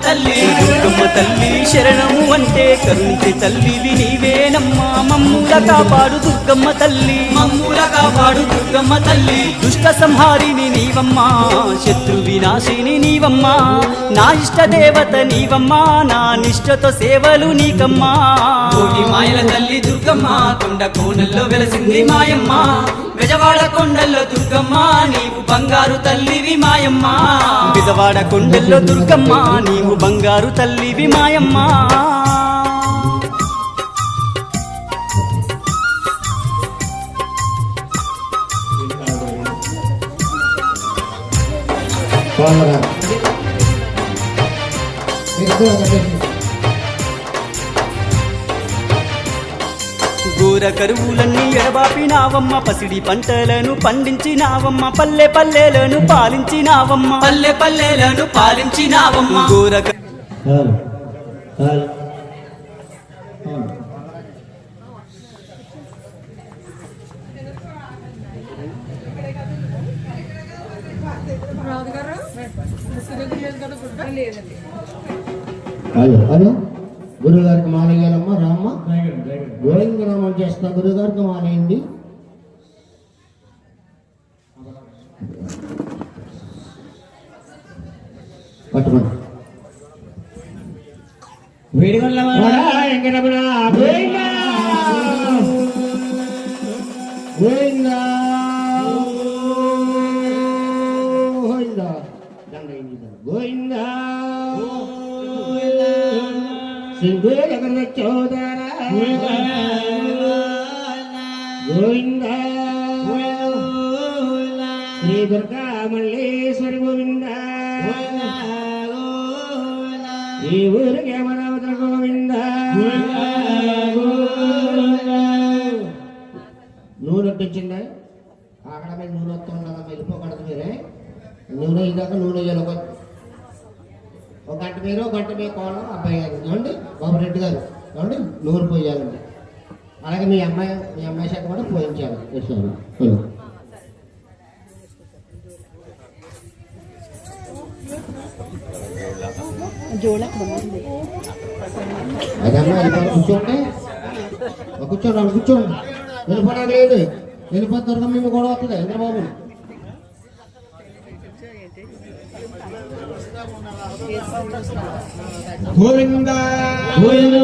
తల్లి దుర్గమ్మ తల్లి శరణము అంటే కరుణించే తల్లివి నీవేనమ్మా మమ్ముల కాపాడు దుర్గమ్మ తల్లి మమ్ముల కాపాడు దుర్గమ్మ తల్లి దుష్ట సంహారిని నీవమ్మా శత్రు వినాశిని నీవమ్మా నా ఇష్ట దేవత నీవమ్మా నా నిష్టతో సేవలు నీకమ్మా కోటి మాయల తల్లి దుర్గమ్మ కొండ కోనల్లో వెలసింది మాయమ్మ బెజవాడ కొండల్లో దుర్గమ్మ నీవు బంగారు తల్లివి మాయమ్మ బెజవాడ కొండల్లో దుర్గమ్మ నీవు బంగారు తల్లివి మాయమ్మ ఘోర కరువులన్నీ ఎడబాపినావమ్మ పసిడి పంటలను పండించినావమ్మ పల్లె పల్లెలను పాలించినావమ్మ పల్లె పల్లెలను పాలించినావమ్మ ఘోర హలో గురుగారికి మాలయ్యాలమ్మా రామ్మ గోవిందనామం చేస్తున్నా గురుగారికి మాలయ్యింది పట్టుకోండి గోవిందా సింధూర చోదర గోవింద శ్రీ దుర్గా మల్లేశ్వరి గోవింద ఈ ఊరికి అమరావతి గోవింద నూనె వచ్చిందా అక్కడ మీద నూనె వస్తూ ఉండదా వెళ్ళిపోకూడదు మీరే నూనె ఇదాకా నూనె వేయాలి ఒక గంట మీరు గంట మీ కోళ్ళం అబ్బాయి గారు ఏమండి బాబురెడ్డి గారు ఏమండి నూరు పోయాలండి అలాగే మీ అమ్మాయి శాఖ కూడా పోయించాలి అదమ్మా కూర్చోండి కూర్చోండి కూర్చోండి వెళ్ళిపోవడానికి లేదు వెళ్ళిపోతారు మేము కూడా వస్తుంది చంద్రబాబు గోవింద గోవింద